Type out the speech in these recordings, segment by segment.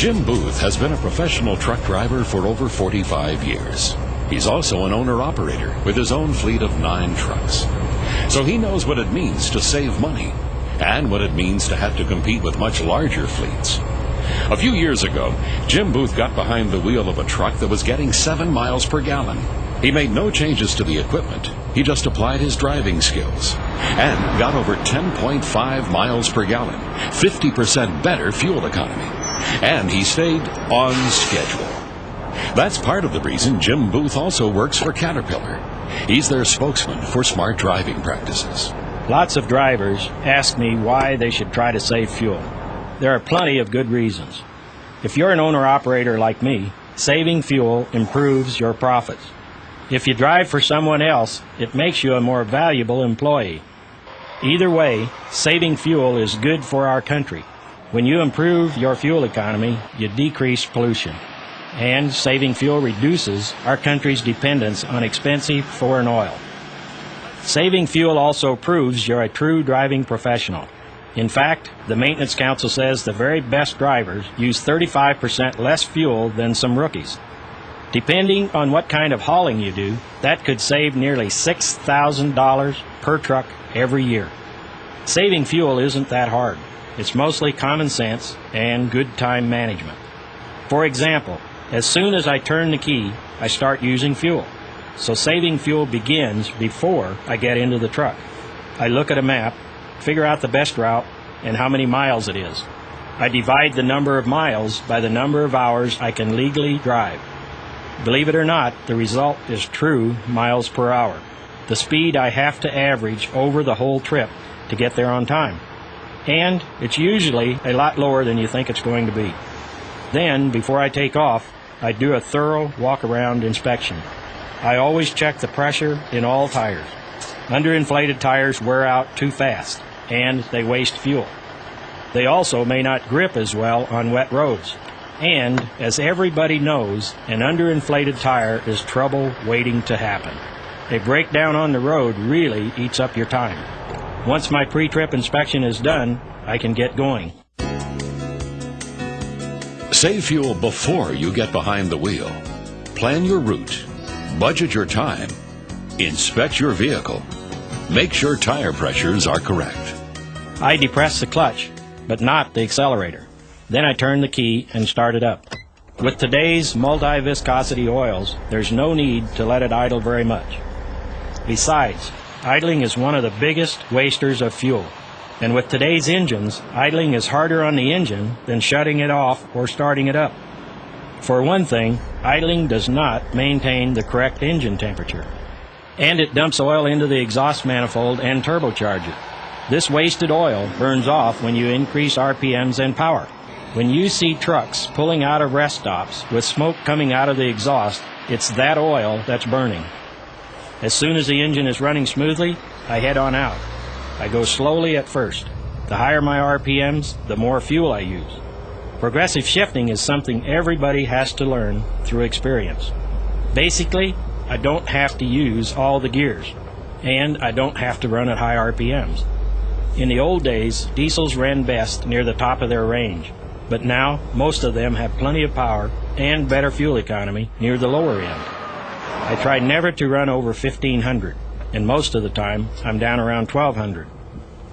Jim Booth has been a professional truck driver for over 45 years. He's also an owner-operator with his own fleet of 9 trucks. So he knows what it means to save money and what it means to have to compete with much larger fleets. A few years ago, Jim Booth got behind the wheel of a truck that was getting 7 miles per gallon. He made no changes to the equipment. He just applied his driving skills and got over 10.5 miles per gallon, 50% better fuel economy. And he stayed on schedule. That's part of the reason Jim Booth also works for Caterpillar. He's their spokesman for smart driving practices. Lots of drivers ask me why they should try to save fuel. There are plenty of good reasons. If you're an owner-operator like me, saving fuel improves your profits. If you drive for someone else, it makes you a more valuable employee. Either way, saving fuel is good for our country. When you improve your fuel economy, you decrease pollution. And saving fuel reduces our country's dependence on expensive foreign oil. Saving fuel also proves you're a true driving professional. In fact, the Maintenance Council says the very best drivers use 35% less fuel than some rookies. Depending on what kind of hauling you do, that could save nearly $6,000 per truck every year. Saving fuel isn't that hard. It's mostly common sense and good time management. For example, as soon as I turn the key, I start using fuel. So saving fuel begins before I get into the truck. I look at a map, figure out the best route, and how many miles it is. I divide the number of miles by the number of hours I can legally drive. Believe it or not, the result is true miles per hour, the speed I have to average over the whole trip to get there on time. And it's usually a lot lower than you think it's going to be. Then, before I take off, I do a thorough walk-around inspection. I always check the pressure in all tires. Underinflated tires wear out too fast, and they waste fuel. They also may not grip as well on wet roads. And, as everybody knows, an underinflated tire is trouble waiting to happen. A breakdown on the road really eats up your time. Once my pre-trip inspection is done, I can get going. Save fuel before you get behind the wheel. Plan your route. Budget your time. Inspect your vehicle. Make sure tire pressures are correct. I depress the clutch, but not the accelerator. Then I turn the key and start it up. With today's multi-viscosity oils, there's no need to let it idle very much. Besides, idling is one of the biggest wasters of fuel. And with today's engines, idling is harder on the engine than shutting it off or starting it up. For one thing, idling does not maintain the correct engine temperature. And it dumps oil into the exhaust manifold and turbocharger. This wasted oil burns off when you increase RPMs and power. When you see trucks pulling out of rest stops with smoke coming out of the exhaust, it's that oil that's burning. As soon as the engine is running smoothly, I head on out. I go slowly at first. The higher my RPMs, the more fuel I use. Progressive shifting is something everybody has to learn through experience. Basically, I don't have to use all the gears, and I don't have to run at high RPMs. In the old days, diesels ran best near the top of their range, but now most of them have plenty of power and better fuel economy near the lower end. I try never to run over 1,500, and most of the time I'm down around 1,200.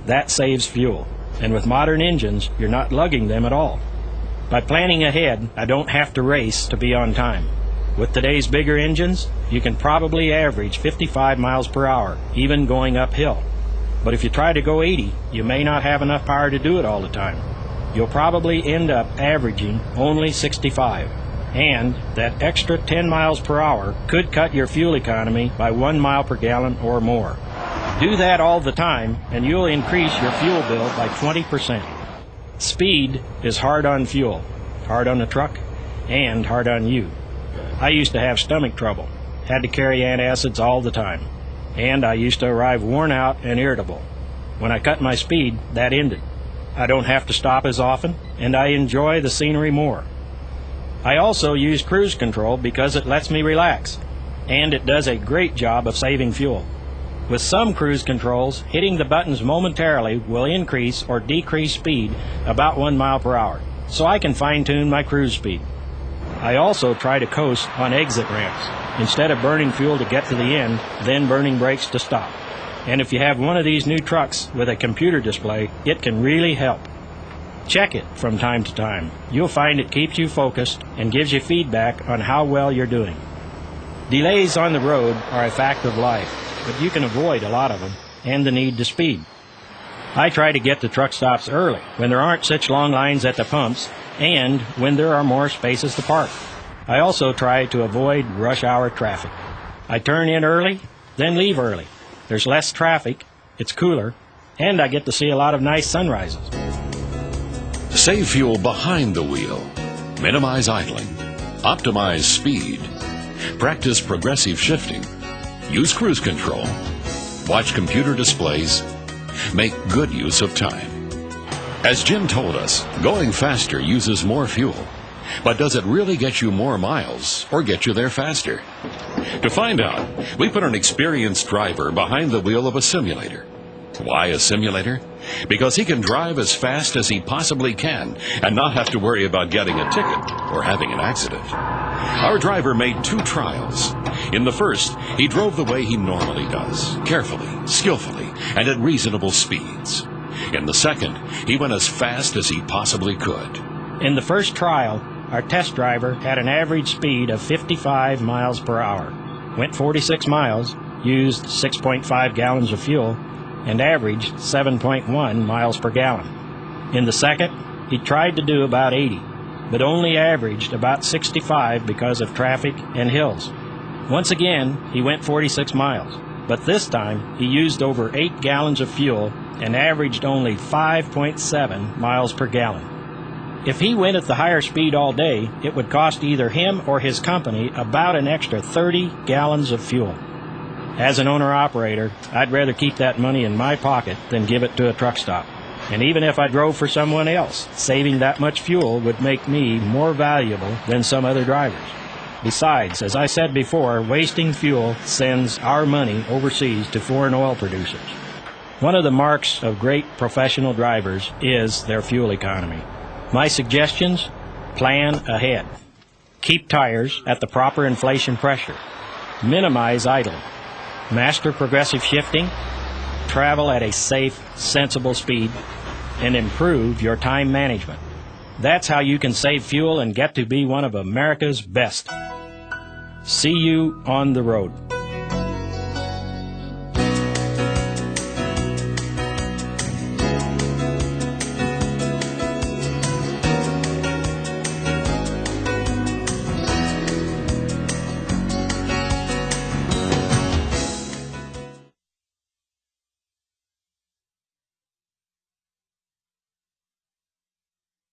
That saves fuel, and with modern engines, you're not lugging them at all. By planning ahead, I don't have to race to be on time. With today's bigger engines, you can probably average 55 miles per hour, even going uphill. But if you try to go 80, you may not have enough power to do it all the time. You'll probably end up averaging only 65. And that extra 10 miles per hour could cut your fuel economy by 1 mile per gallon or more. Do that all the time, and you'll increase your fuel bill by 20%. Speed is hard on fuel, hard on the truck, and hard on you. I used to have stomach trouble, had to carry antacids all the time, and I used to arrive worn out and irritable. When I cut my speed, that ended. I don't have to stop as often, and I enjoy the scenery more. I also use cruise control because it lets me relax, and it does a great job of saving fuel. With some cruise controls, hitting the buttons momentarily will increase or decrease speed about 1 mile per hour. so I can fine-tune my cruise speed. I also try to coast on exit ramps, instead of burning fuel to get to the end, then burning brakes to stop. And if you have one of these new trucks with a computer display, it can really help. Check it from time to time. You'll find it keeps you focused and gives you feedback on how well you're doing. Delays on the road are a fact of life, but you can avoid a lot of them and the need to speed. I try to get to truck stops early when there aren't such long lines at the pumps and when there are more spaces to park. I also try to avoid rush hour traffic. I turn in early, then leave early. There's less traffic, it's cooler, and I get to see a lot of nice sunrises. Save fuel behind the wheel. Minimize idling. Optimize speed. Practice progressive shifting. Use cruise control. Watch computer displays. Make good use of time. As Jim told us, going faster uses more fuel. But does it really get you more miles or get you there faster? To find out, we put an experienced driver behind the wheel of a simulator. Why a simulator? Because he can drive as fast as he possibly can and not have to worry about getting a ticket or having an accident. Our driver made 2 trials. In the first, he drove the way he normally does, carefully, skillfully, and at reasonable speeds. In the second, he went as fast as he possibly could. In the first trial, our test driver had an average speed of 55 miles per hour, went 46 miles, used 6.5 gallons of fuel, and averaged 7.1 miles per gallon. In the second, he tried to do about 80, but only averaged about 65 because of traffic and hills. Once again, he went 46 miles, but this time he used over 8 gallons of fuel and averaged only 5.7 miles per gallon. If he went at the higher speed all day, it would cost either him or his company about an extra 30 gallons of fuel. As an owner-operator, I'd rather keep that money in my pocket than give it to a truck stop. And even if I drove for someone else, saving that much fuel would make me more valuable than some other drivers. Besides, as I said before, wasting fuel sends our money overseas to foreign oil producers. One of the marks of great professional drivers is their fuel economy. My suggestions? Plan ahead. Keep tires at the proper inflation pressure. Minimize idling. Master progressive shifting. Travel at a safe, sensible speed. And improve your time management. That's how you can save fuel and get to be one of America's best. See you on the road.